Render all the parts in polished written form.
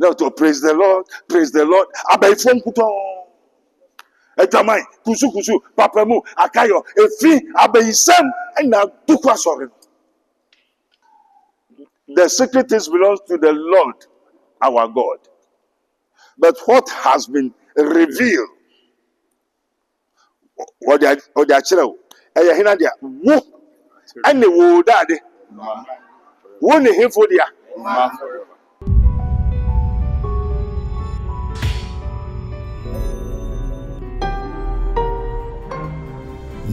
Now to praise the Lord, praise the Lord. Abay phone kuto. Etamai, kusu, papamu, akayo, efi, abay sem, and now dukwa sorry. The secret things belongs to the Lord, our God. But what has been revealed, what they are children, wo, and the wo daddy, one him for dia.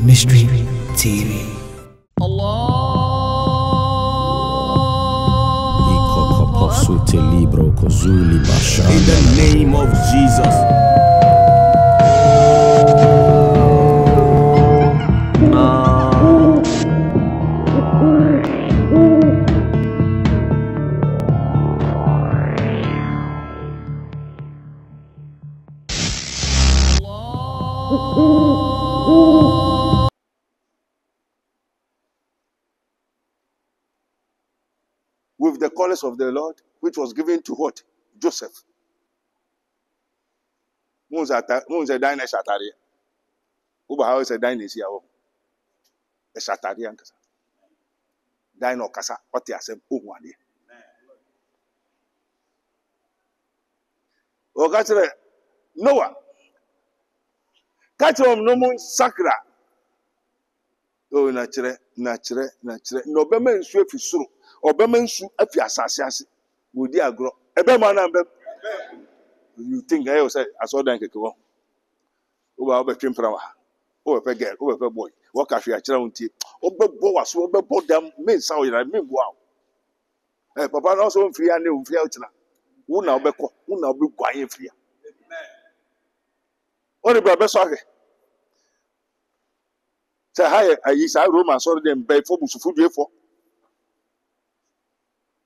Mystery TV. In the name of Jesus. With the callers of the Lord, which was given to what? Joseph. Munza dine shatari. Uba how is a dine is here. A shatari and kasa. Dine or kasa, what they are saying, Umwadi. O Gatra Noah. Catch no moon sakra. Oh, natural. No bemen swift is so. Or bemen su if you assassin. Would you grow? A beman. You think I was I saw that go. Oh, I'll be trimper. Oh, a girl, oh, a boy. What cafe I tell you? Oh, but boas, oh, but them men saw it. I mean, wow. Papa also free and new fear. Who now be quiet free? What the brother sorry? Say hi, I is a Roman, sorry, them by for food for.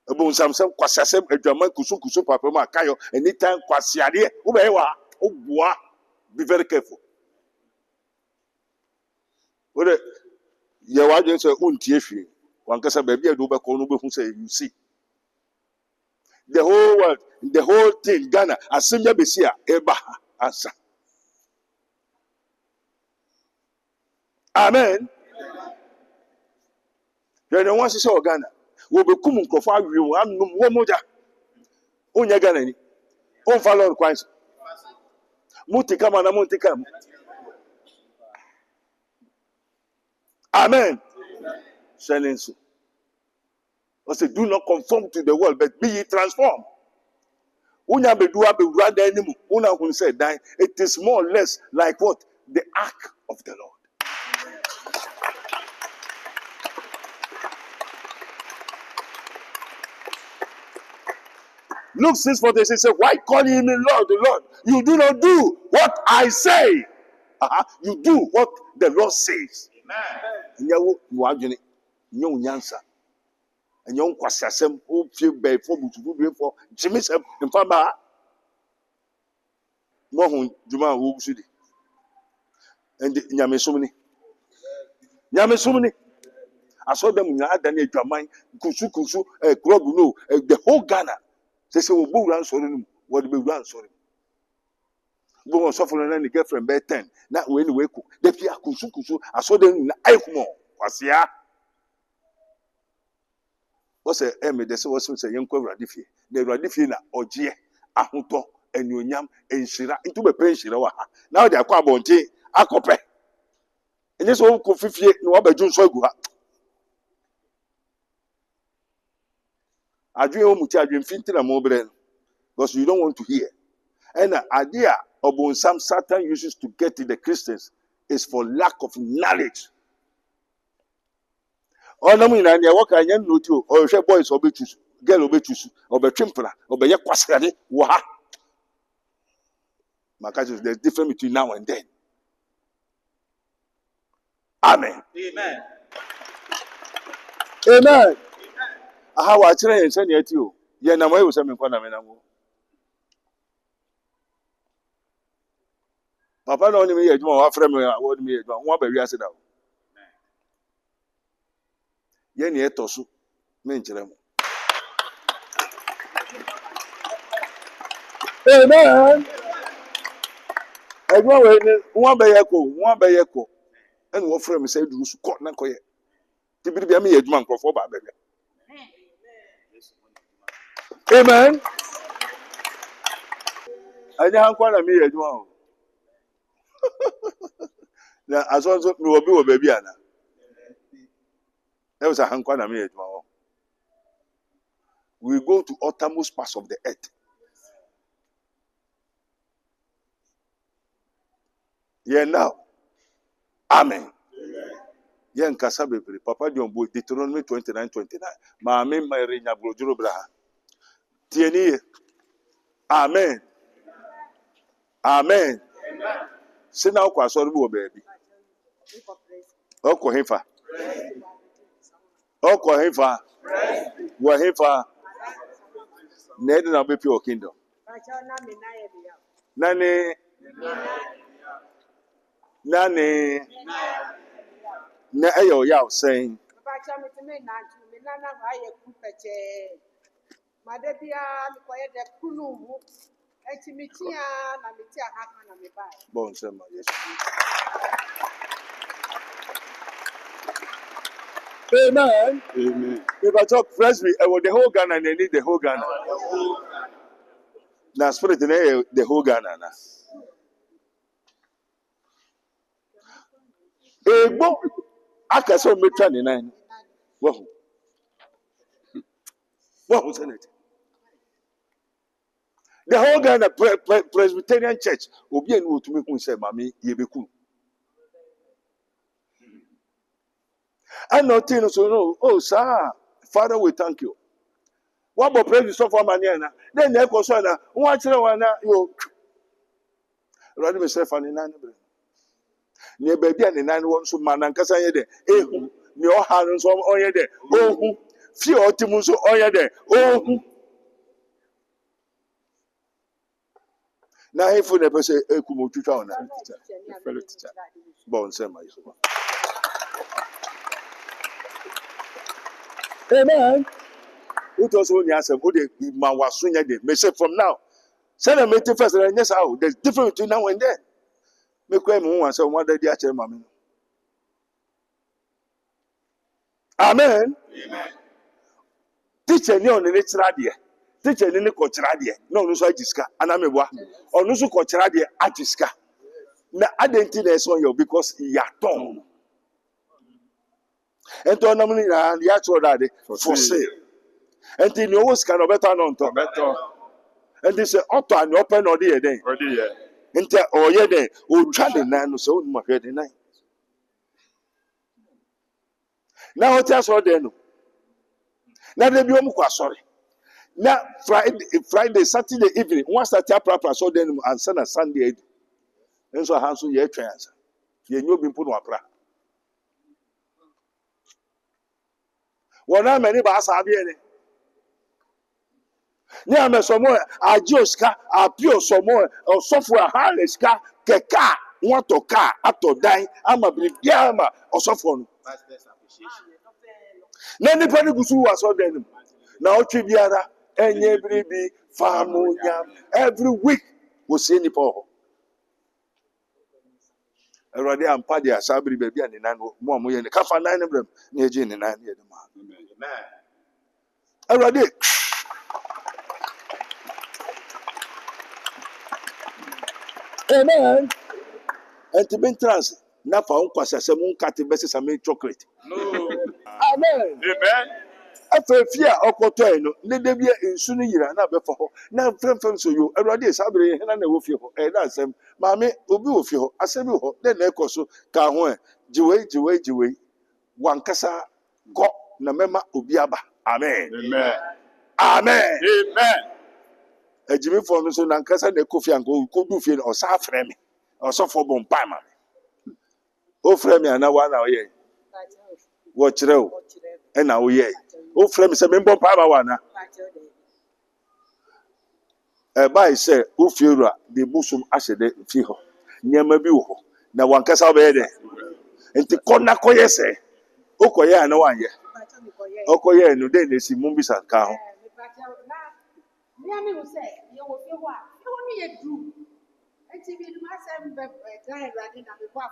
About some quasasem, a German kusu, papa, Kayo, anytime quasiade, oh, bois, be very careful. What your audience are untiefy. One cassa baby, I do back on who say, you see. The whole world, the whole thing, Ghana, as Simya Bessia, Eba, answer. Amen. You know, once you saw Ghana, will be coming to fire you, and no more. Onya Ghana, on follow Christ. Mutikam and Montikam. Amen. Sending so. I say, do not conform to the world, but be ye transformed. Unya bedua be rather anymore. Una who said that it is more or less like what? The ark of the Lord. Luke 6:46 says, why call you me Lord, the Lord? You do not do what I say. You do what the Lord says. Amen. And young Quasasem, who feel bad for Jimmy's in Pama. Mohun Juma who should and Yamesumini. I saw them in Adani Jamai, Kusu, a club, no, the whole Ghana. They say, we'll run sorry, what we run sorry. We were suffering and girlfriend bed 10. Not when we cook. The Pia Kusu, I saw them in Aikmo. Was ya? What's a Emmy? There's also a young Radifi. The Radifina or G. Ahuto and Yunyam and Shira into the pension. Now they are quite bonty. A copy. And this old coffee, no other June Sogu. I dream home with you, Fintin and Mobile, because you don't want to hear. And the idea of some Satan uses to get to the Christians is for lack of knowledge. Oh, no, I work I know too, or your boys or betus, girl or betus, or be trimpler, or be yaquascade, waha. My cousin, there's difference between now and then. Amen. Amen. How I try and send you to you. Yeah, now I was having fun. Papa, no, me, you want friend, what me, one baby, I said, Yenny Tosu, Mencherem. Amen. Edwuma we ni won be ye ko. And wo frame say du su ko na koye. Ti bi bia me ye edwuma nkrofo ba be. Amen. Anya hankwa na me ye edwuma o. Na asonso me obi wo baby ana. E was a hankwa na me ye edwuma o. We go to uttermost parts of the earth. Yeah, now. Amen. Yeah, nkasa bebre. Papa John Boy, Deuteronomy 29:29. Maame Mary Nyabrojuro Braha. Tieni. Amen. Amen. Sina kwa sorry wo baby. Oko hefa. Oko hefa. Wo hefa. Nedi na be pure kingdom. Nani na ayo yaw saying. Bon sema yes. Amen. Amen. If I talk first me, I want the whole Ghana and they need the whole Ghana. Now spirit in the whole Ghana na. Ebo akaso metra ni nine. Wo senate. The whole Ghana Presbyterian Church obi enu otumi hu say mami yebeku. And nothing so no. Oh sir, Father we thank you. What about praise so for maniana? Then they go so na won kire wana yo. Radi me say fani nine bre. Ne baby and nine won so manankasa ye de. Ehu ne oha no so onye de. Ohu fi otimu so onye de. Ohu na hefu ne pese ekumo twitwa ona. Fellow teacher. Bon sema yiso. Amen. It also only answer go de ma wasunya de. Me say from now. Say na meeting first and yes how there's difference between now and then. Me kwa mu wan say one day a chere mama. Amen. Amen. Teacher ni on ne kira de. Teacher ni ko kira de. Na onu so agiska ana meboa. Onu so ko kira de agiska. Na identity na so you because ya ton. Ento na mu ni ya choro dade for sale. Enti ni owo sika no better no nto. Better. And they say, Otto and open or the day. Ready here. Inte or ye day, o try the nine so my head the nine. Now what else or then? Now they be sorry. Now Friday, Saturday evening, once that proper so then and Sunday. And so hands ye trans. Ye knew been put wapra. One many bars are bien. Near me some more, I just car, I pure some more, or software harness car, keka, want to car, up to die, I'm a big yama, or software. Nanny penny was all then. Now, Chibiara, and every be farm every week was any poor. Already I'm party as Sabri baby and in more in the Kafa 9 of them near Jane and 9 years. Already. Amen. And to be trans, now for uncle some cat versus some chocolate. No. Amen. Amen. After fear or cotono, let there be in Sunni Yara before. Now, friend so you already Sabri and I will feel, and that's him. Mammy will be with you. I said, then echo so Kahwe, Jiway, one cassa got Namema Ubiaba. Amen. Amen. Amen. Amen. A Jimmy for me so Nankasa de Kofi and go could do feel or Safremi or so for Bompama. Oh, Fremi and now 1 hour. Watch row. And now, ye. Oh, Fremi, a member Pama. By say, Ufura, the Busum Ashe de Fiho, near Mabuho. Now one cassa bed. And the corner coyese. Okoya, no one yet. Okoya, no, then they see Mumbis and cow. ye do. And she be myself die running and be for.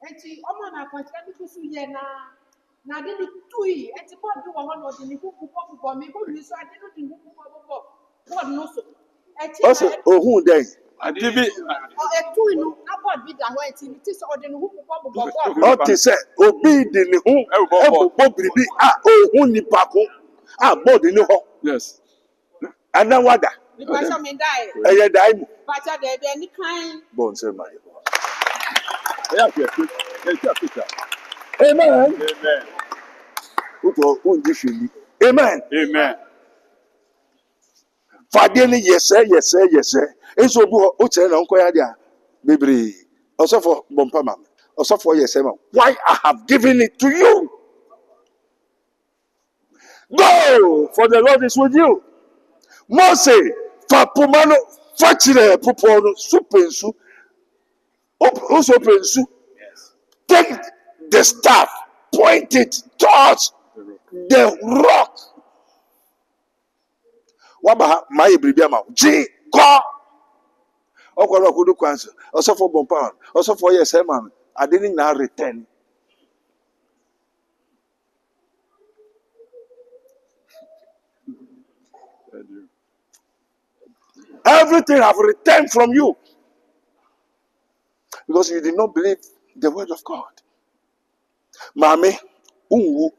And she na kwatira bi kusu ye na de no tui and she do one no de ni kuku for me go wi so ade no de kuku for God no so. And she Also, ohun dey. Adibi. tui no na God be da ho and she ti so de no kuku for God. O ti say obi di ni hu e bo biribi ohun nipa ko board ni ho. Yes. Ana wada. Because I mean die. Eye dai mu. But there be any kind. Bon say my. Yeah, yeah. Amen. Amen. Uto unji fili. Amen. Amen. Fade ni yese. Enso obi ho o chere na nko ya dia bebre. Osofo bompa ma. Osofo yese ma. Why I have given it to you? Go, for the Lord is with you. Mose, fa pumano, fa chire pupono, supensu. Opensu. Take the staff, point it towards the rock. Waba my bribiama. G go. Okwara kudu kwanso. Also for bompa. Also for yes man. I didn't now return. Everything have returned from you. Because you did not believe the word of God. Mame, unwu.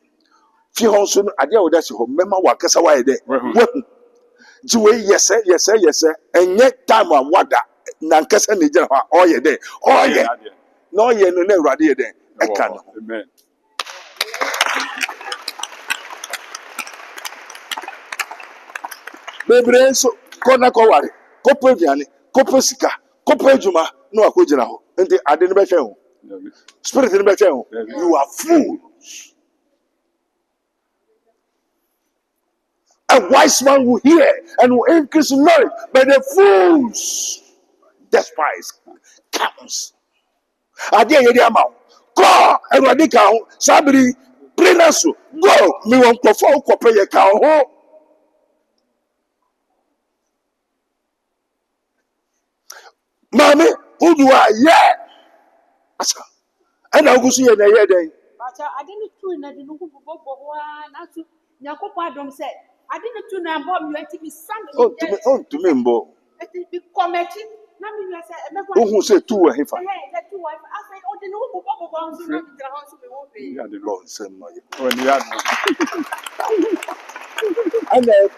Fi honso no ade a wodasi ho mema wakasa wa ede. Wehu. Jiwe yese. Enye time a wada na nkasa ne gina ho oye de. Oye. Na oye no na Awurade ye de. Eka no. Amen. Bebre so kona ko ware. Kopo aduane, kopo sika, kopo adwuma na wakogina ho. Enti ade no be hwe ho. Spirit no be hwe ho. You are fools. A wise man will hear and will increase in knowledge, but the fools despise counts. Ade ye dey ama. Go, Awurade ka ho. Sabiri prenasu. Go, me won kofo kope ye ka ho. Mami, who do I? Yeah. Asa. And I go see you in the year day. But I didn't tune that the Nuku not to Yakopa don't say. I didn't tune and bomb you to be Sunday. To me, Mbo. Let it be committed. Who say two were here? I say, oh, the Nuku bounds in the house we won't be. You had the Lord, send my. when you had And then,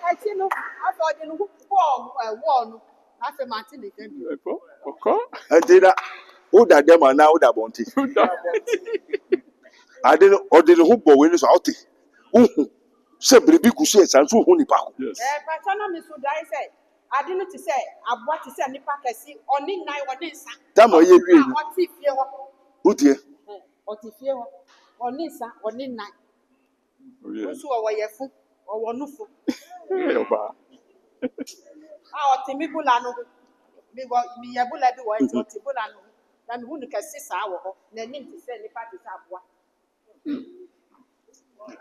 I see no, I thought the Nuku one. After Martin, okay. and then, who that them are now that bounty. I didn't order the hoop when it's out. Say, baby, could say, and so honey pack. Yes. But I know Miss Udai said, I didn't say, I bought to send the packet, see, on in night or this. Tamo ye green. What if you Who dear? or if you on this or in night? Yes. Who are your foot or one of our Timibulano. Me a bullet do I to Tibulano. Then who can see sour, then need to send the parties up one.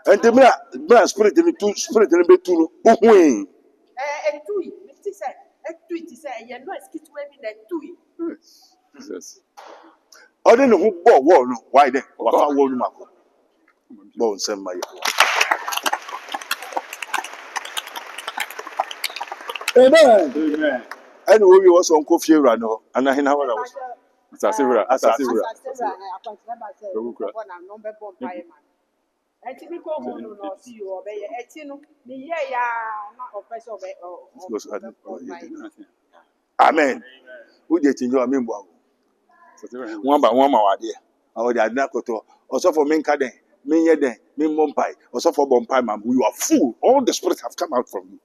And the man spirit in the two spirit in the bed to win. And two, Mr. said, and tweet say, you're not skit webbing that two. Yes. I don't know who bought one. Why then? What I want Marco. Bon, send my. Amen. Amen. Anyway, we was on coffee run, and I know what I was. Asasira. Amen. Who did you know? I mean, one by one, my dear. I would have not got to. Also for Minkade, Minyade, Min Mompai, also for Bompai, ma'am. You are fool. All the spirits have come out from you.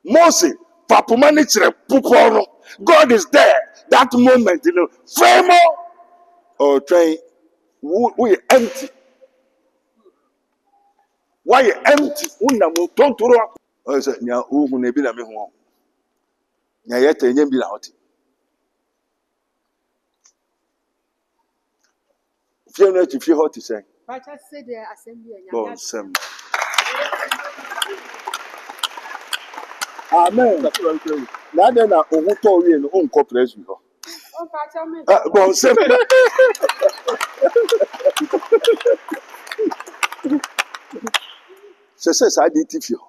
Moses, Papumanichre, Pupono. God is there. That moment, Famo or train, we empty. Why empty? Don't throw up. I said, Nya, who will be a me home? Nya yet, and you be out. If you hot to say, But I said, the assembly Bon, Sam. Amen. Na de na ohuto wie no onko praise ho. Oh, tell me. Bon se. Se sa di tifio.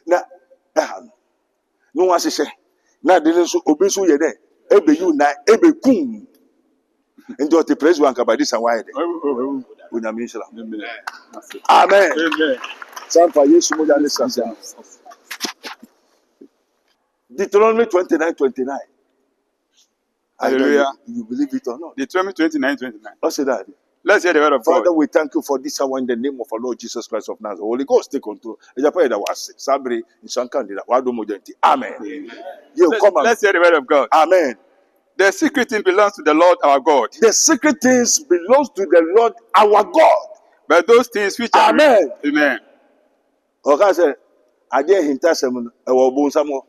Na no wa hyehyɛ na de nso obi so yɛ dɛ ebe yu na ebe kum nti ɔte praise one kabadi san wa yɛ dɛ onyame nhyira amen sanfa yesu mo ya ne sasa Deuteronomy 29:29 Hallelujah. You believe it or not? Deuteronomy 29:29. What say that? Let's hear the word of God. Father, we thank you for this hour in the name of our Lord Jesus Christ of Nazareth. Holy Ghost, take control. Sabri, Amen. You come on. Let's hear the word of God. Amen. The secret thing belongs to the Lord our God. The secret things belongs to the Lord our God. But those things which are... Amen. Amen. Okay, sir. I didn't hint at some. I will boom some more.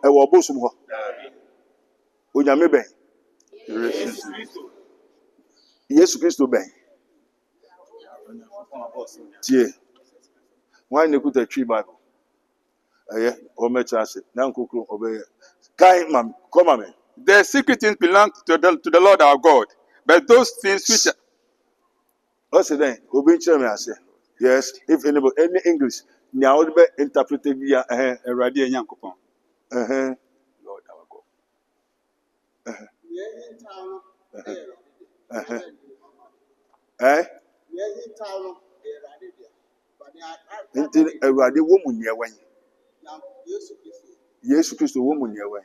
I will boom some more. Unyame ben. Yesu Christo ben. Tie. Why ne kuta tree Bible? Aye, o me chase. Na nkokro obey. Kai mam, come amen. The secret things belong to the Lord our God. But those things which are... What's the name? Obi chere me ase. Yes, if anybody any English, nya would be interpreted via Eradi Enyankopon. Lord our God. Nti Awurade wo mu nia wan. Yesu Kristo wo mu nia wan.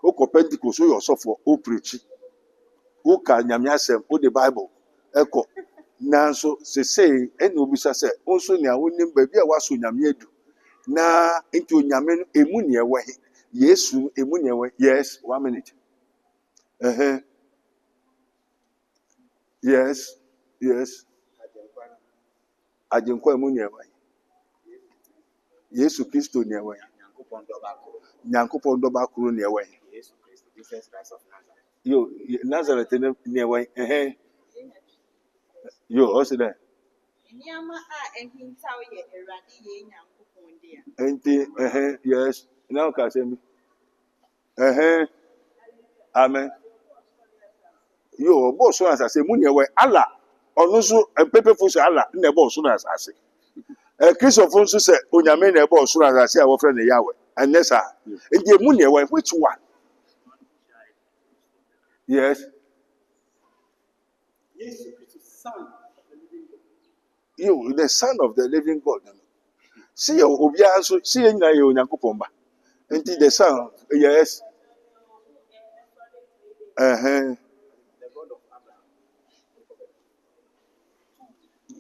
O ko Pentecost o yo sofo o preach. O ka nyame asem o the Bible. Eko nanso sesei ene obisa se onso nia wonim ba bia waso nyame adu. Na nti onyame no emu nia wan. Yesu emu nia wan. Yes, 1 minute. Yes. Ajenkwa emu nia wan. Yesu Kristo nia wan. Nyankopon do ba kuro nia wan. Yesu Christ, Jesus Christ of Nazareth. Yo, Nazareth nia wan. Yo, what's that? Nyama a ehintaw ye Awurade ye Nyankopon dia. Enti yes. Now can say me. Amen. Yo, boss so as I say munia wan Allah. Onu so pepefu so Allah na boss so as I say. Christopher nso say onyame na ebe osoro asase a wo frɛ ne Yahweh. Anesa. Enti emu ne wan which one? Yes. You the son of the living God. See obi anso see nyina ye onyankopon ba. Enti the son yes.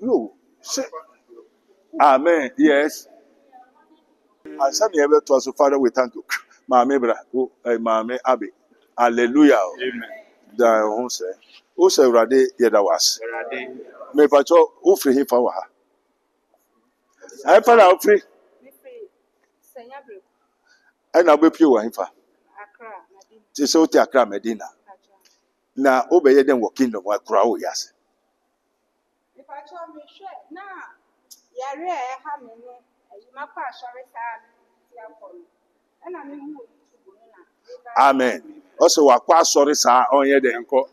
You say amen. Yes. And some ever to us, Father, we thank you. Mame bra, mame abi. Hallelujah. Amen. Da who say Urade yeda was. Me pacho who free him for her. I found out free. Me free. Senyabre And I'll be pure him for. Accra, Medina. Tisoti Accra Medina. Na obeye dem wo kingdom wa kura o yase. Me pacho me hwe na yare e ha me no ayima kwa asore sa ti akoro. Na me hu YouTube no na. Amen. Also wakwa asori sa onye de nko.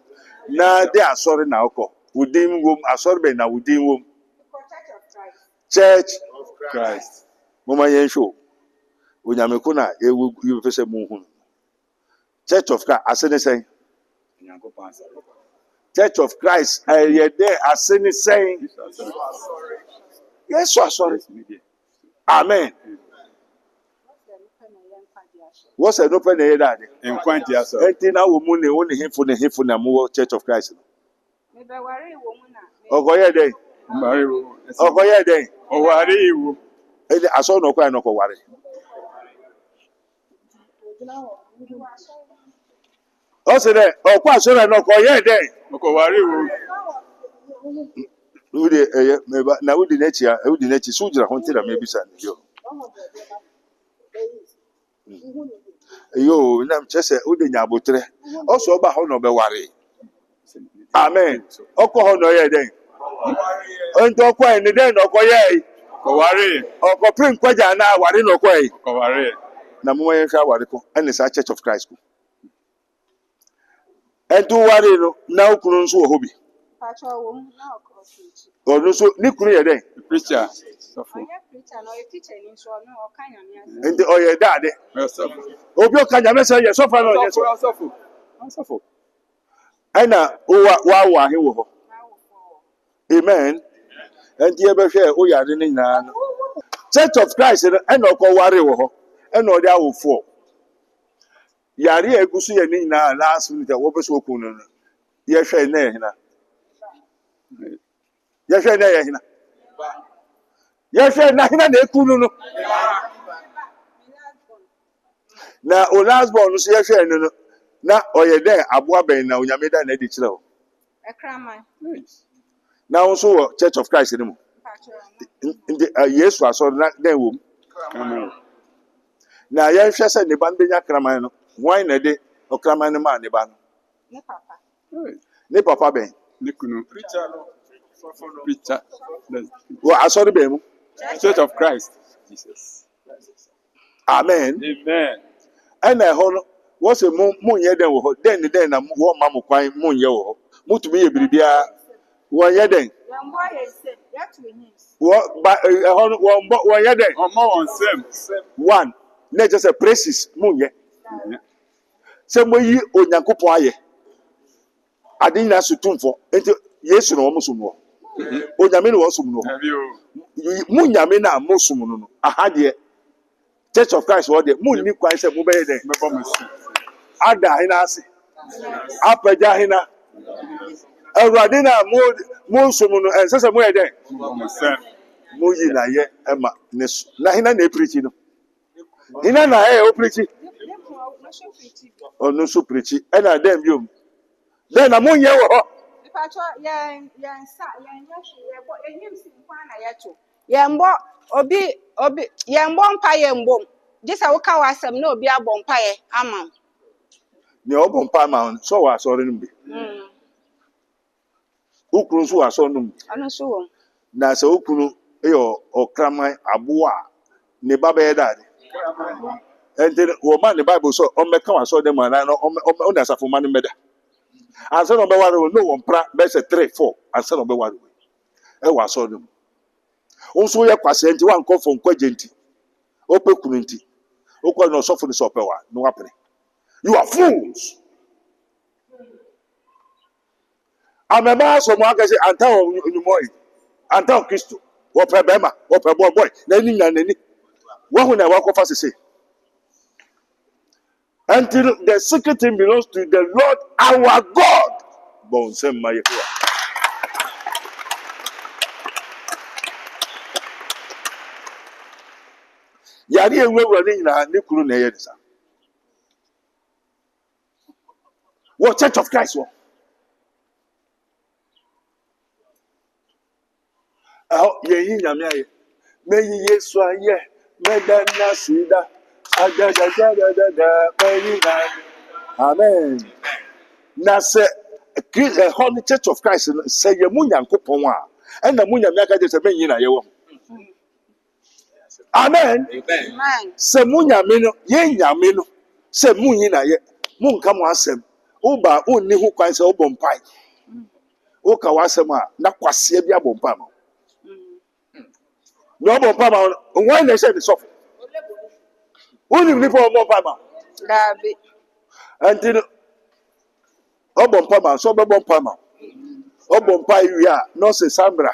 Na de asori na oko. Udin wom asori be na udin wom. Church of Christ. Mama yen show. Onyame ko na ewu yu fese mu hu. Church of Christ asene sen. Church of Christ aye there asene sen. Yes, sorry. Amen. What's an open air that? In quantity, sir. Enti na wo mu ne wo ne hefu na mu Church of Christ. Me be ware wo mu na. Okoye den. Okoye den. Oware iwu. Ede aso no kwa no ko ware. O se de okwa aso na ko ye den. Okoware iwu. Ude meba na udi nechi so gira ho ntira mebisa ne yo. Yo na mchese udi nya abotre. Oso oba ho no be ware. Amen. Oko ho no ye den. Onto kwa ni den no ko ye. Kowari. Ọkọpere nkwaja na aware na ọkọ yi. Kowari. Na mo yen hwa aware ko. Ene sa Church of Christ ko. Edu ware no na okunu nso wo hobi. Pacho wo na okrochi. Ono so ni kunu ye den. Preacher. Suffer. Oye preacher no teacher ni so no okanya me ase. Ende oye dade. Suffer. Obi okanya me say ye so fa no ye so. Suffer. Suffer. Ana wa ahe wo ho. Na wo fo. Amen. Enti e be hwe o yare ni nyina no. Church of Christ no ena okọ ware wo ho. Ena odi awofo. Yare egusu ye ni nyina last minute wo be so okunu no. Ye hwe na ye hina. Ye hwe na ye hina. Ye hwe na hina na ekunu no. Na o last born no so ye hwe no no. Na oye den aboa ben na onyame da na di kire o. Ekraman. Na also wo Church of Christ ni mo. Pacho. Ndi Yesu aso na den wo. Amen. Na ye hwe se ne ban benya kraman no. Wan na de okraman no ma ne ba no. Ne papa. Ne papa ben. Nikunu. Preacher. Preacher. Wo aso de ben mu. Church of Christ. Jesus. Amen. Amen. Ana ho no wo se mo ye den wo ho. Den na wo ma mo kwan mo ye wo ho. Mutumi ye biribia wo ye den. Yambo ye se, yatu ni. Wo ba ho no wo ye den. More on same. One. Na just a praises mo ye. Se mo yi onyankopon aye. Ade nyina sotumfo. Enti Yesu no wo musum no. Onyame no wo sum no. Have you? Mu nyame na mo sum no no. Aha de Church of Christ wo de mu ni kwan se mo be den. Remember me. Ada hina ase. Apaja hina. Awurade na mo sum no ense se mo ye den. Same. Mo yi na ye ema ne so. Na hina na preach no. Hina na o preach. Onu so preach. E na dem biom. Den na mo ye wo ho. Pacho yen sa yen yahwe yebo enyim si kwa na yeto. Yembo obi yembo mpa yembo. Jisa wo ka wasem na obi abọ mpa ye ama. Ne obo mpa ma so wa so re nbe. Ukuru so wa so num. Ano so wo. Na se ukuru e okraman aboa ne baba ye dade. Ente wo man the Bible so o meka wa so dem na no o na safo man meda. Ansa no be ware no wo mpra be se 3 4 ansa no be ware e wa so dem. Onso ye kwase enti wan kofo nkwaje enti. Ope kunu enti. Okwa no sofo ni so pewa no wapre. You are fools. Ameba so mo aka se anta onyumoyi. Anta Kristo. Wo pe bema, wo pe boy. Na ni nya nani. Wo hu na wa kofa sese. Until the secret thing belongs to the Lord our God. Bon sem maye. Yari ewu ni na ni kuru na ye disa. What Church of Christ wo? Ye yi nyame aye. Me yi Yesu aye. Me da na sida. Amen. Na se Holy Church of Christ say ye mu nyankopon a na mu nyame aka je se menyi na ye wo. Amen. Amen. Se mu nyame no ye nyame no se mu nyi na ye mu nka mo asem wo ba onni ho kwan se wo bompai wo ka wasem a na kwase bia bompa ma no bompa ma won na se ni sofo woni ni for bompa ma Dabi. until Obompa so Obompa ma Obompa wi a no se Sandra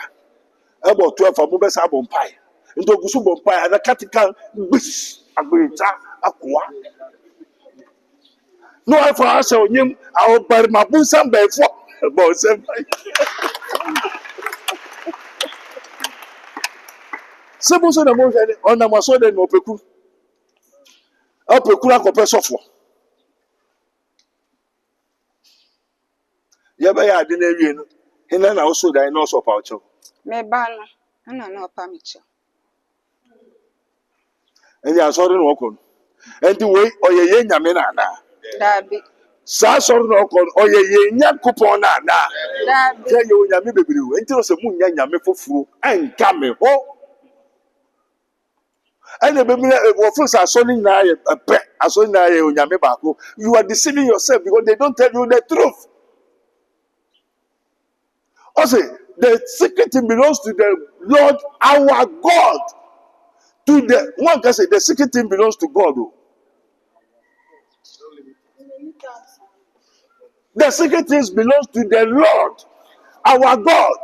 ebo 12 mo be sa bompa into gusu bompa na katika bish agbeta akwa no I for us onyim awo bar mabun sam be fo bo sem sebo so na mo hwe ona mo so de no peku opeku akopɛ sɔfo yɛbɛ yɛ ade na awie no hena na wo so dan na ɔsɔ pa ɔkyɛw Me ba no. Ana na opa mi che. ɛne asɔre na ɔkɔ no ɛnti wei ɔyɛ yɛ nyame na ana Dabi. saa asɔre na ɔkɔ no ɔyɛ yɛ nyankopɔn na ana Dabi. yɛ onyame bebree o ɛnti no sɛ mu nya nyame foforo ɛnka me ho And the baby first I saw in a pet, I saw in Onyame. You are deceiving yourself because they don't tell you the truth. Also, the secret thing belongs to the Lord our God. To the one can say the secret thing belongs to God. Oh. The secret things belongs to the Lord our God.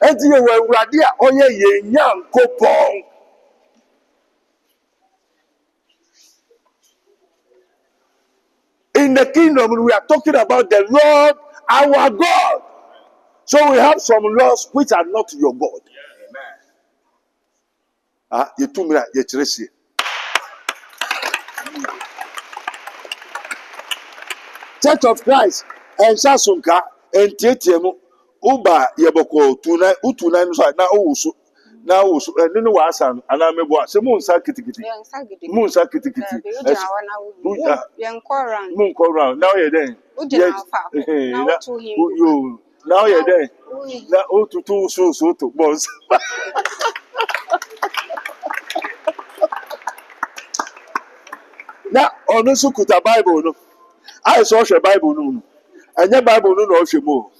And you were ready on your young coupon. In the kingdom, we are talking about the Lord our God. So we have some laws which are not your God. Ah, you told me that you Tracy. Church of Christ and Sasunka and Tietemu Uba Yaboko Tuna Utuna now also and then was an Anamebo Simon Sakiti Moon Sakiti Moon call round now you're there. You now you're there. Now oh to two so to boss. Now on the Sukuta Bible no. I saw the Bible no. And your Bible no no more.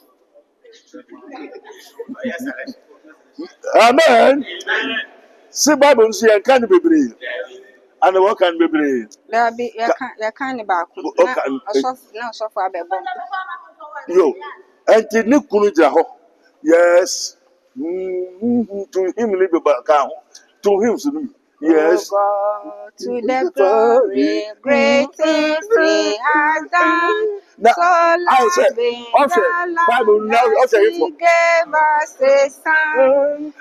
Amen. See Bible see and can be brave. And what can be brave? There be you can't back. Now so far Yo, and the Nikunu yes. To him live back to him to me. Yes. Oh, to the glory, great things he has done. Now, So loving the Bible now, Lord, he gave us his son.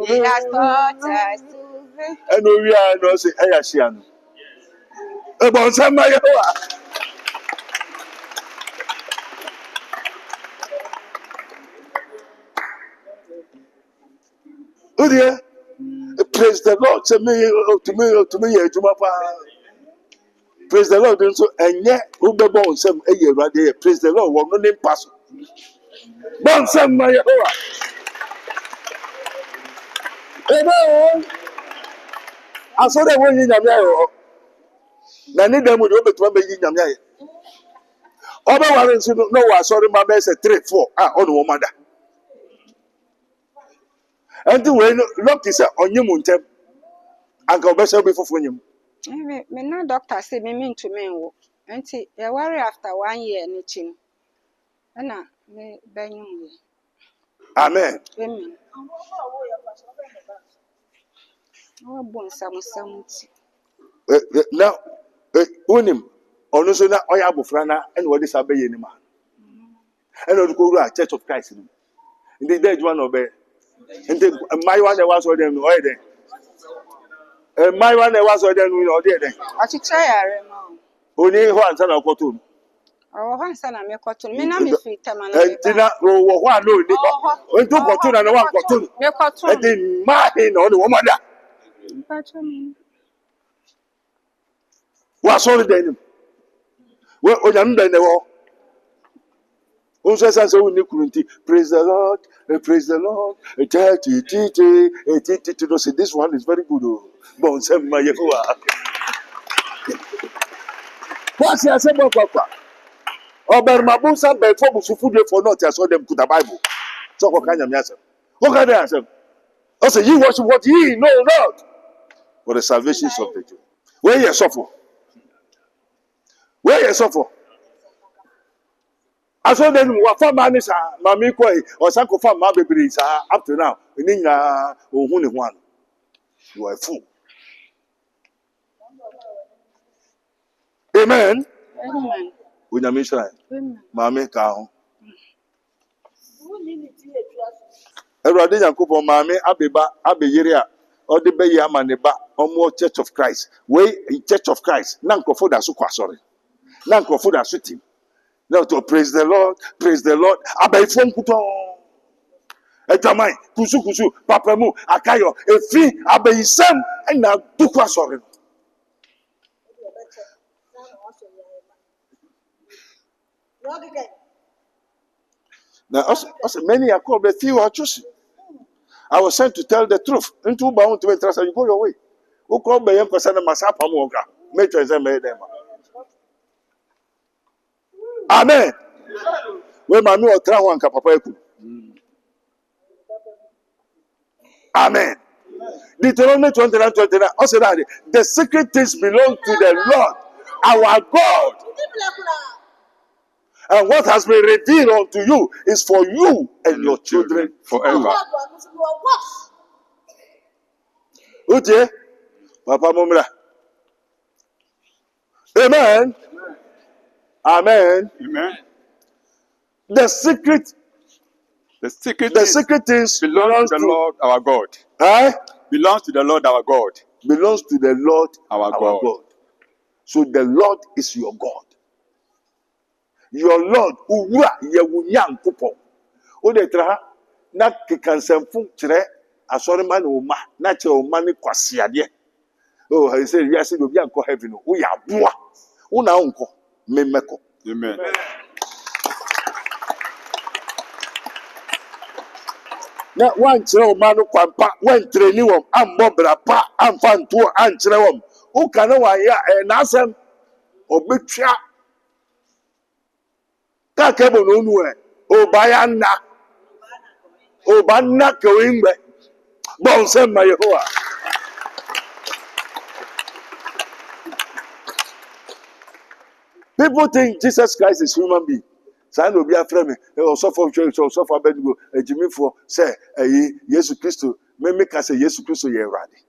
He has taught us to be. and we are not saying, I assume. About somebody. Oh dear, praise the Lord. To me, to my father. Praise the Lord. So, and yet, who be born some a year right there. Praise the Lord. One name pass. Born some my Amen. I saw that one in Yamia. Nani them would open to one in Yamia. Other ones no, I saw my best at 3, 4. On woman. And the way look is on your muntem. And go best before you. Me na doctor say me mean to me wo. Enti ya worry after 1 year ni chin. Na me banyum we. Amen. Amen. Oh bon sam ti. Now, unim. Ono so na oya bofrana and what is abeye ni ma. And on go Church of Christ. In the day one obey. And my one was or them no there. My one was or them no there. Achicha yare ma. Oni ho ansa na okotun. Oh hansa na me kotun. Me na me fit ma na. Entina wo ho ano ni ko. Onto kotun na wa kotun. Me kotun. Enti ma he na oni wo mada. Pacho me. Wa so le den. We onyam den ne wo. Unso say we kunti. Praise the Lord. Praise the Lord. Say this one is very good. Bon sem ma Yehowa. What's your symbol, Papa? Obermabusa before Busufude for not, I saw them put a Bible. So, what kind of answer? What kind of answer? I say, you worship what ye know not for the salvation of the Jew. Where you suffer? Where you suffer? I saw them what for man is Mammy Koi or Sanko for my babies up to now. In Inga or only one. You are a fool. Amen. Amen. With a mission, Mammy Cow. Everybody, Yankubo, Mammy, Abiba, Abiyiria, or the Bayamaneba, or more Church of Christ. Way in Church of Christ. Nanko for the Sukwa, sorry. Nanko for the city. Now to praise the Lord, Abay from Kuton. Etamai, Kusu, Papamu, Akayo, Efi, Abay Sam, and now Tukwa, sorry. Now, also many are called a few are choosing. I was sent to tell the truth. Into bound to trust you go your way. Who come by your person masapa moga. Make sure say me them. Amen. We mami o tra wan ka papa eku. Amen. Deuteronomy 29:29. Also that the secret things belong to the Lord, our God. And what has been revealed unto you is for you and your children forever. Uche, Papa Mumra. Amen. Amen. Amen. The secret things belongs to the Lord our God. Belongs to the Lord our God. Belongs to the Lord our God. So the Lord is your God. Your Lord, uwa yewunya nkupon. O de tra na kekansemfu kire asori ma na uma na kire uma ni kwasiade. Oh, he said yes, you be anko heaven. O ya boa. Una onko memeko. Amen. Na wan kire uma no kwampa, wan treni wom, ambo brapa, amfa ntuo an kire wom. O kana wa ya na asem obetwa ka kebo no nu e o baya na o ba na ka wingbe bon se ma Yehowa. People think Jesus Christ is human being. Say no be afre me o so for church o so for bedgo ejimifo say Jesus Christ me make say Jesus Christ ye Awurade.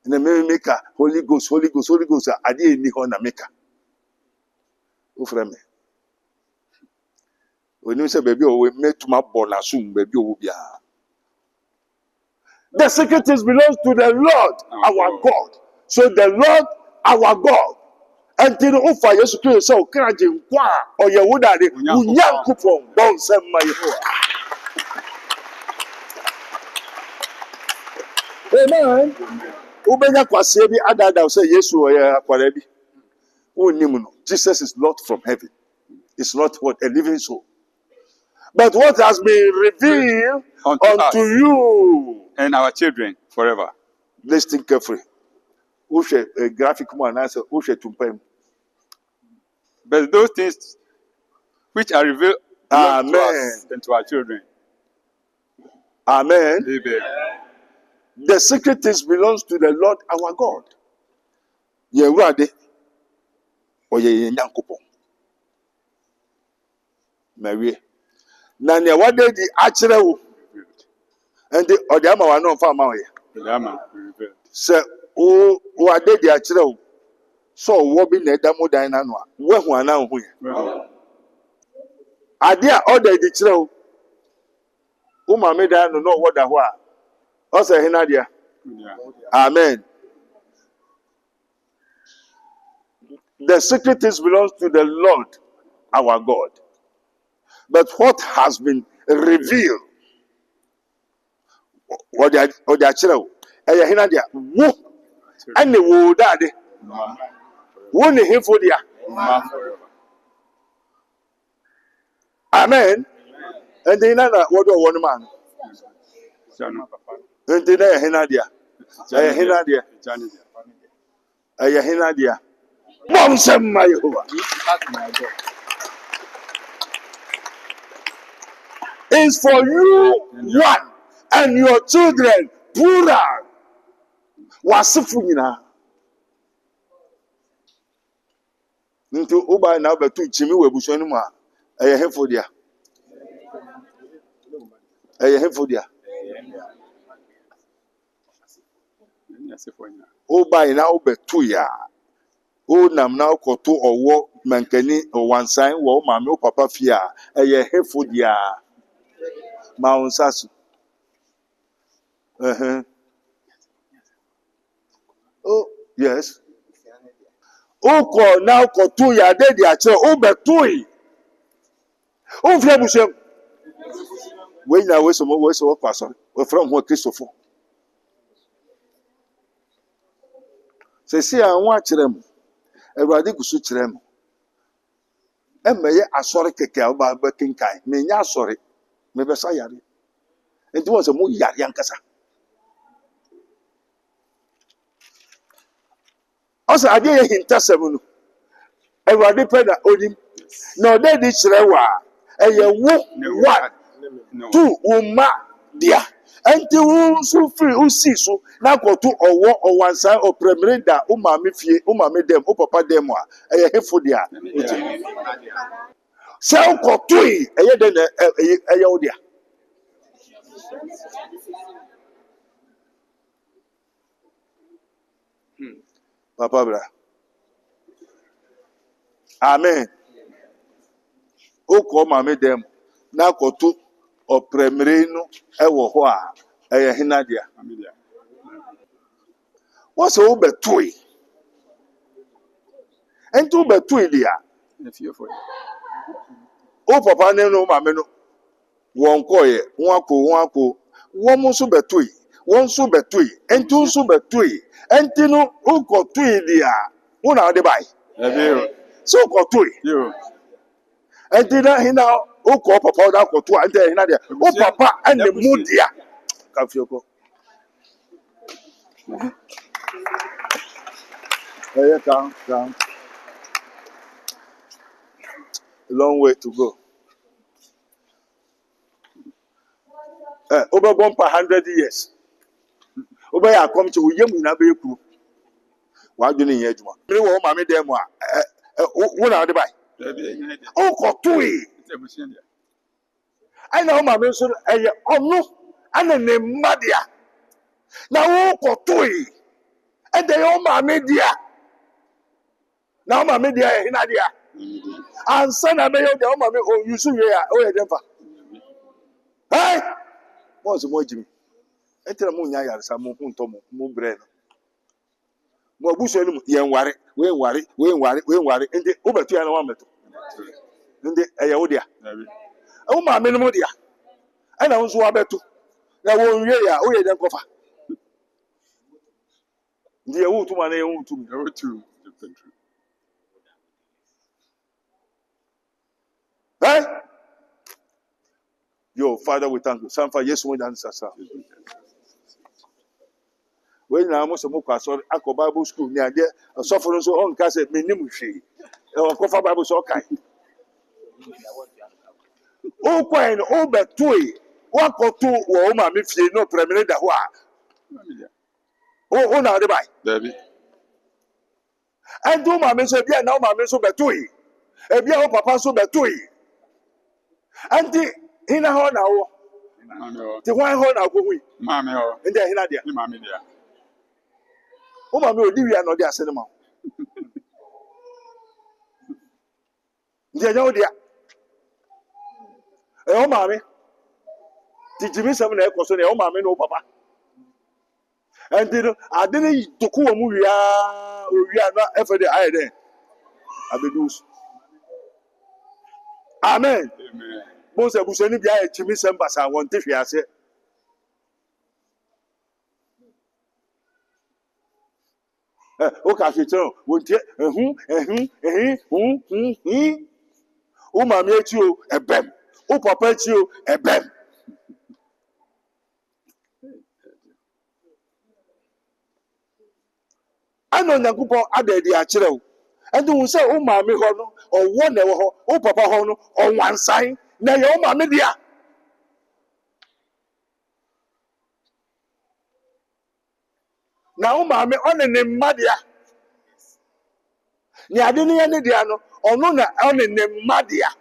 Na me make Holy Ghost ade eni ho na make. O frɛ me when you say baby, we make to my born assume baby will be. The secret things belongs to the Lord our God. So the Lord our God. Until the offer Jesus Christ so can kwa or ye would add unyankupon bon sem my Amen. Ubenya kwase bi adada say Yesu o ye akwara bi. Onimu no. Jesus is not from heaven. It's not what a living soul. But what has been revealed unto you and our children forever. Listen carefully. Ushe a graphic man answer ushe tumpem. But those things which are revealed to us and to our children. Amen. Amen. The secret things belongs to the Lord our God. Yewurade oye Nyankopon. Mary. Na ne wade di akyere wo. Ende ode ama wa no fa ma wo ye. Se o wade di akyere wo. So wo bi na eda mo dan na no a. Wo hu ana hu ye. Ade a ode di kyere wo. Wo ma me dan no wo da ho a. O se hina dia. Amen. The secret things belongs to the Lord our God. But what has been revealed, what they are children, wo and the wo daddy, one him for dia. Amen. And then what do one man? And then Henadia, Henadia, Henadia. Mom said, my Jehovah. Is for you one and your children plural. Wasifuna. Into Uba now but two Jimmy Webushonuma. I have for dia. I have for dia. Uba now but 2 years. O nam now koto or war mankani or one sign war mammy papa fear. I have for dia. Mount Sasu. Oh, yes. Oh, now call 2 years, they are so over 2. Oh, Flamushem. When I was some more so person, or from what Christopher. Say, see, I watch them. A radical suit them. And may I sorry, Kaka, about Bucking Kai. May ya sorry. Maybe sayari. Nti won se mo yare yankasa. Asa ade ye hintasem no. Ewurade pɛ na onim. Na ɔda di kyerɛ wa ɛyɛ wo one two wo ma dia. Enti wo nso free wo si so na kɔto ɔwɔ ɔwansan ɔprɛmire da wo maame fie wo maame dem wo papa dem a ɛyɛ hefo dia. Sɛ wokɔto yi ɛyɛ den na ɛyɛ wo dia. Papa bra. Amen. Okɔ maame dem na kɔto ɔprɛmire no ɛwɔ hɔ a ɛyɛ hena dia. What's all but toy? And two but toy, dear. Oh, papa, no, mamma, no. One coy, one co, one more super toy, one super toy, and two super toy, and Tino, who got toy, dear. One out the buy. So got toy. And did he now, who call papa, that got two, and then another. Oh, papa, and the mood, dear. Come, come. A long way to go. Over 100 years. Over I come to Yam in Abeku. Why do you need one? You want mammy them? What are they buy? Oh, got two. I know my mention. Oh, no. And then the Madia. Now, got two. And they all my media. Now, my media in idea. And son, I may have the Omami, oh, you see, oh, yeah, Denver. Hey! What's the more Jimmy? Enter a moon, I some moon, moon bread. More bush, young worry, we worry, and the over 200. And the Ayodia. Oh, my menodia. And I was Wabetu. Now, oh, yeah, oh, yeah, then cover. The old to my own to Hey! Yo, Father, we thank you. Some for yes, we dance. When I was a mock, I saw a Bible school near there, a suffering so on cassette, minimushi, or Cofa Bible so kind. Oh, quite oh, but two, what or two, or my mifty, no permanent. Oh, now the buy, baby. And do my miss a beer now, my miss over two. A beer, papa so by two. And the in a horn now, the one horn now go we, mammy, and then in mammy, dear. Oh, my lord, you are not there, cinema. Dear, no, dear. Oh, mammy, did you miss some echoes on your mammy, no papa? And did I didn't to cool movie, we are not ever the idea. I be loose. Amen. Most of us any be a Jimmy Sambas. I want if you say. Okay, you tell. Won't you? Oh, mammy, you a bem. Oh, papa, you a bem. I know Nagupo added the achero. And do say, oh, mammy, or one, oh, papa, on one side. Now, your mammy, dear. Now, mammy, on the name Madia. Nia didn't any diano, or no, on the name Madia.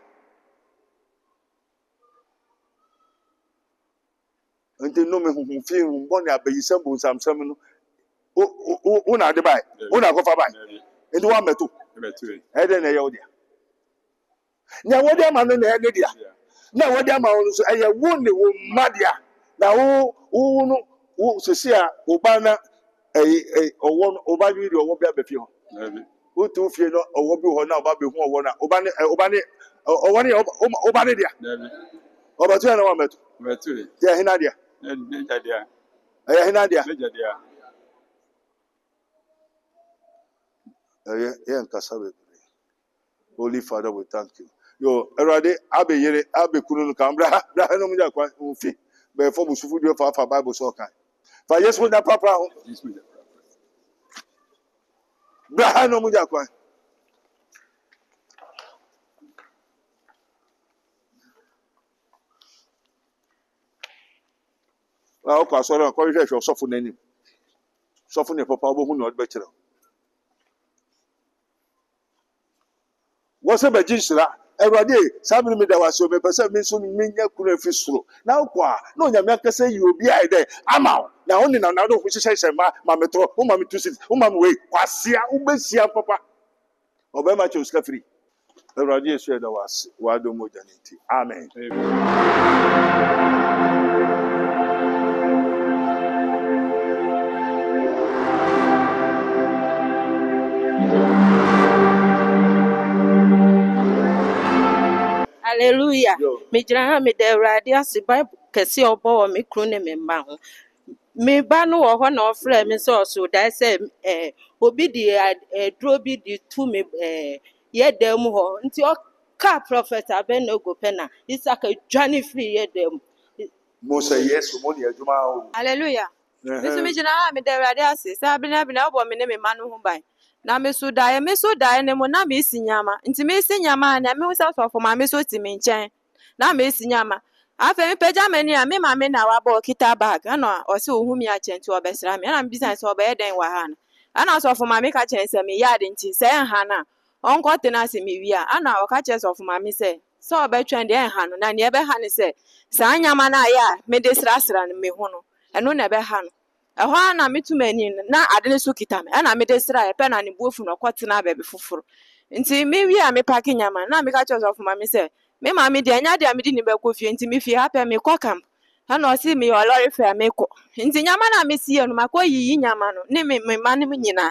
And they know me who feel one at the December, some seminal. Una de buy, una go for buy. And one metal. Head and a yodia. Now, what am I on the head? Now, what am I on? I wounded Madia. Now, who Cecilia, Obana, or one Obani, or what be before. Who two fear or what be now, Baby, who one Obani, or one Obani, or but you know, metal. Yeah, Hinadia. Hinadia. Yeah, Kasabe. Holy Father, we thank you. Yo, Erade, Abe Yere, Abe Kunun Cambra, Brahanomia, Before we should do for Bible so kind. For yes, with that papa. Brahano Mujakwa. Well, I saw a corridor of softening. Softening papa who not better. What's a magician? Every day, somebody made our so me person me so me couldn't fish through. Now, no, you say you will be there. I'm out. Now, only now, which says, my metro, whom I'm to sit, whom I'm way, Quasia, Ubesia, papa. Obama chose free. Every day, said was Wado Mojanity. Amen. Hallelujah. Me jira me de radio asi Bible kesi obo me kru ne me ma ho. Me ba no wo ho na ofre me so so da say obi di dro bi di tu me ye dem ho. Nti o ka prophet Abenego pena. Isaka dwane free ye dem. Mosa yes, money ajuma. Hallelujah. Me so me jira me de radio asi sa bina obo me ne me ma no ho ban. Na me so die ne mo na me sinyama nti me sinyama na me usa so for ma me so ti me nchen na me sinyama afa me peja mani a me ma me na wa ba kita bag ana o se ohumi a chen ti obesra me na me business o be den wa ha na ana so for ma me ka chen se me yard nti se ha na onko te na se me wi a ana o ka chen so for ma me se so be twen de ha no na ne be ha ne se sa nyama na ya me de sra me ho no eno na be ha no ehwa na metumani na ade so kita me na me de sra e pe na ne buofu no kwete na bebe foforo nti me wi a me paki nyama na me ka choose of ma me say me ma me de anya de me di ni be kofie nti me fi happy me kwa camp na o si me yo lorry fair me ko nti nyama na me sie no makọ yi nyama no ne me ma ne nyina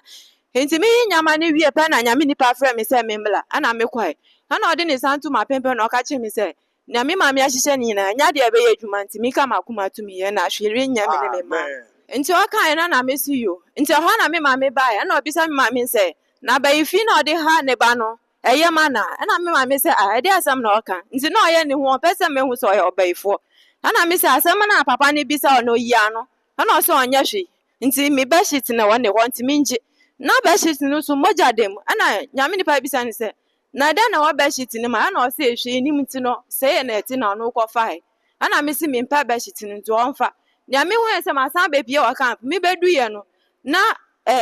nti me yi nyama ne wi e pe na nyama ni pa fra me say me mla na me kwai na o de ne santu ma pempe na o ka che me say na me ma me ahihye ni nyina anya de be ye adwuma nti me ka makoma to me ye na hwere nyama ne me ma nti o kan na me si yo nti ho na me ma me ba ya na obisa me ma me say na ba ifi na odi ha ne ba no eye ma na me ma me say a de asam na o kan nti na o ye ne ho pese me hu so o ye obaifo na me say asam na papa ne bisa o no yi ano na o so onya hwe nti me be shit na won ne ho nti me nje na be shit no so moja dem na nyame ni pa bisa ne say na da na wa be shit ne ma na o say hwe ni mti no say na eti na no ko fa na me si me pa be shit no nti on fa nyame ho ese ma san be bia wa camp me bedu ye no na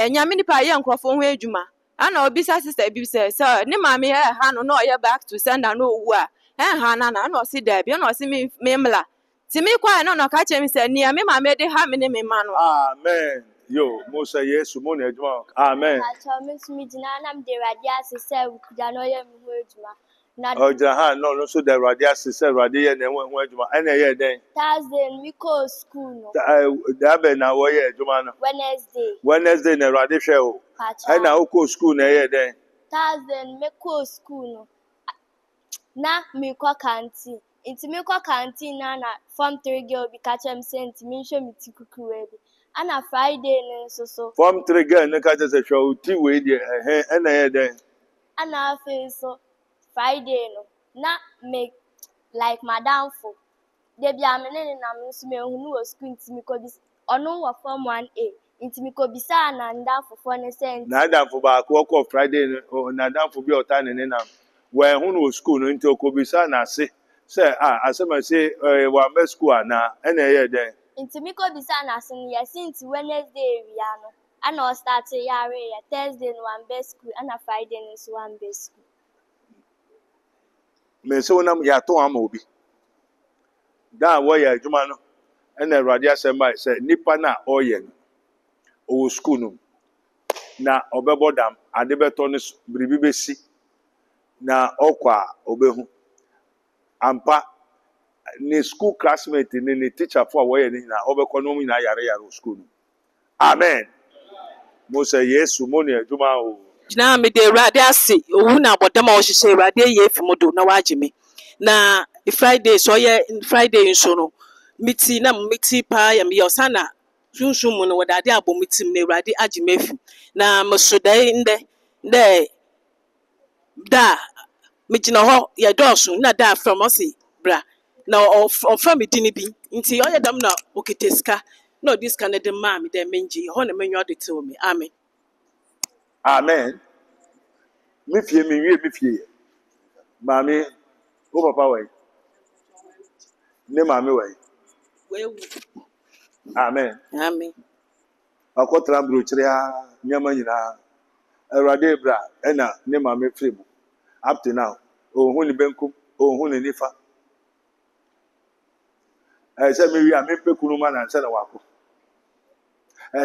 nyame ni pa ye nkrofo ho adwuma ana obisa sister bi say ne ma me ha no na ye back to sender no owu a ha na o si da bia na o si me mla ti me kwa no ka che me say ne me ma me de ha me ne me ma no Amen. Yo, Mosa yes, money ajuma. Amen. Acho me sumi dina na me de radia se say ukuda no ye me ho adwuma. Na Jahan no so the radia sister radia ne ho adwuma. Ena ye den. Thursday we go school no. Da be na wo ye adwuma no. Wednesday na radia hwe o. Ena wo ko school na ye den. Thursday me go school no. Na me kwa canteen. Inti me kwa canteen na form 3 girl bi ka chem sent me hwe me ti kuku we bi. Ana Friday ne so. Form 3 girl ne ka se hwe o ti we de ena ye den. Ana fe so Friday no na me like madam for de bia me ne na me so me hu no school ntimi ko bi ono wo form 1A ntimi ko bi sa na nda fofo ne sent na nda fo ba ko Friday no na nda fo bi ota ne na we hu no school no nti ko bi sa na se asema se wa me school na ena ye den ntimi ko bi sa na se ya since Wednesday ria no ana o start yare ya Thursday no one best school ana Friday no so one best school me se wona ya to ama obi da wo ya adwuma no ena radia asema se nipa na oye no o school no na obebodam ade beto ne bribi besi na okwa obehu ampa ni school classmate ni teacher for wo ye ni na obekọ no mu na yare o school no amen mo se yesu mo ni adwuma o na me de radio ase owu na abodam o hihye radio ye fimodo na wagime na Friday so ye Friday nso no miti na miti pa ya me osana sunsun mu no wadade abomitim na radio agime fi na mesodai nde da me gina ho ye dosu na da from osi bra na ɔfa me dini bi nti ɔyɛ dam na okete sika na ɔde sika no de maa me dɛ mengye hɔ na menwa de tew me amen Amen. Me fie me wie me fie. Mami, o papa wai. Ne mami wai. wewu Amen. amen Akotra bro kire ha nyama nyina. Awurade bra na ne mami free mu. Up to now, ohun ni benkum, ohun ni nifa. Se me wi a me pekunu ma na nse na wako.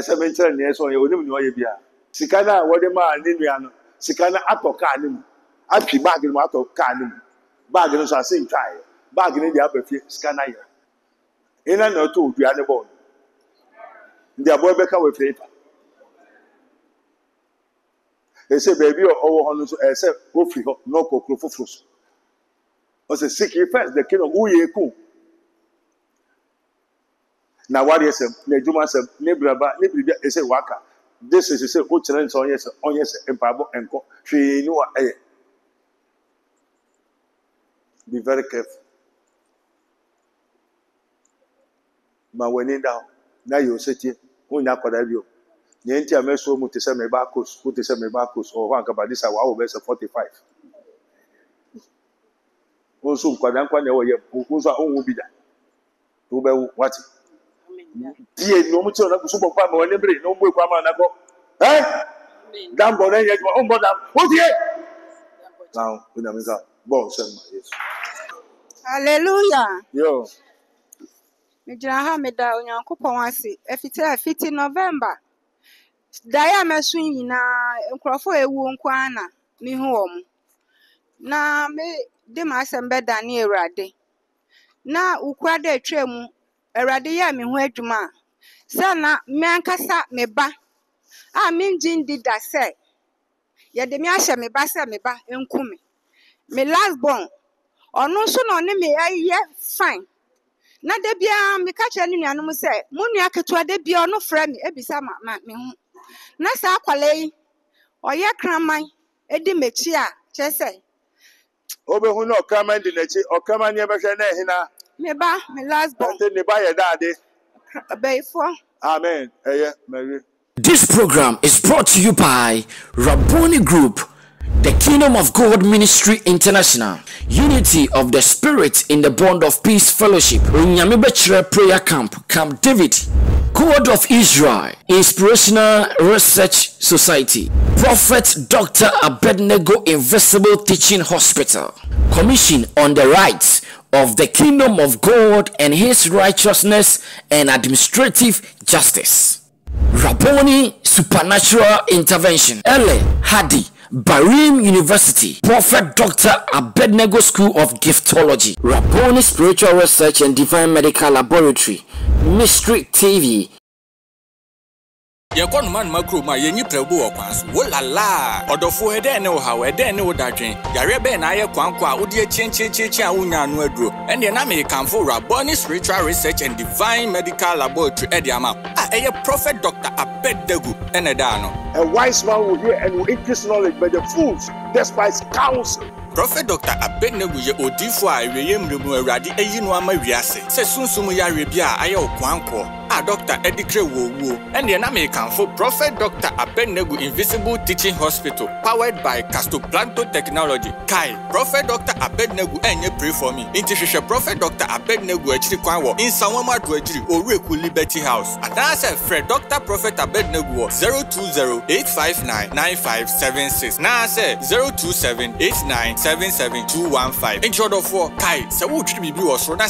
Se me nkyere ne so ye onim ne oye bia. Sika na wode ma ne nua no. Sika na atoka ne mu. Atwi bag no atoka ne mu. Bag no so ase ntwae. Bag no dia bafie sika na ye. Ina na to odua ne bo. Ndi abo beka we freta. Ese baby owo ho no so ese ofi ho no kokro foforo so. O se seek ye first the kingdom who ye ku. Na wari esem na ejuma sem ne braba ne bibia ese waka. This is say o chere nso onye se empabo enko hwe ni wa eye. Be very careful. Ma weni down na yo setie onya kwada bio. Nye nti ameso mu te se me ba coast, mu te se me ba coast o wan ka badisa wa wo be se 45. Onso kwada nkwa na wo ye onso a onwo bi da. To be what? Die no mu tiro na kuso bokwa ma woni bre no mu ekwa ma na ko. Dambo na ye o mbo dam. O die. Now, we na meza. Bon sem ma yes. Hallelujah. Yo. Me gyina ha me da Onyankopɔn ase. Efiti November. Da ya mesu nyina nkrofo ewu nkwa na me hu om. Na me de ma asem be da na Awurade. Na ukwa da atwam Awurade ya me hu adwuma. Se na me ankasa me ba. A me ngindi da se. Ye de me ahye me ba se me ba enkume. Me last born. Ono so no ne me aye fine. Na de bia me ka kire ne nuanom se mo nua ketua de bia ono frɛ me ebisa ma me hu. Na sa akwale yi oye kraman edi mechi a che se Obehu no kraman di nechi o kraman ye behwe na ehina. me ba me last born. Ante ne ba ye daade. Beifo. Amen. Eye Mary. This program is brought to you by Rabboni Group, the Kingdom of God Ministry International, Unity of the Spirit in the Bond of Peace Fellowship, Nyamibechre Prayer Camp, Camp David, God of Israel, Inspirational Research Society, Prophet Dr. Abednego Invisible Teaching Hospital, Commission on the Rights of the Kingdom of God and His Righteousness and Administrative Justice, Rabboni Supernatural Intervention, Ele Hadi, Barim University, Prophet Dr. Abednego School of Giftology, Rabboni Spiritual Research and Divine Medical Laboratory, Mystery TV. Yakon man makro ma yenyi prebu okwanso wo la la odofo ede ne wo hawo ede ne wo dadwen yare be na aye kwanko a wodi chenchecheche a wonya anu aduro ene na me kanfo Rabboni Spiritual Research and Divine Medical Laboratory ede ama a eye Prophet Dr. Abednego ene da no. A wise man will hear and will increase knowledge, but the fools despise counsel. Prophet Dr. Abednego ye odifo a eweye mremu awurade eyi no ama wiase se sunsum yare bia aye okwanko a Dr. Edikre wo ene na me kanfo Prophet Dr. Abednego Invisible Teaching Hospital powered by Castoplanto Technology. Kai Prophet Dr. Abednego enye pray for me. Inti hwehwe Prophet Dr. Abednego achiri kwan wo Insanwama do achiri Orueku Liberty House. Adase Fred Dr. Prophet Abednego 020-859-9576. Na say 027-8977-215. In short of Kai se wo twiri bibi wo so na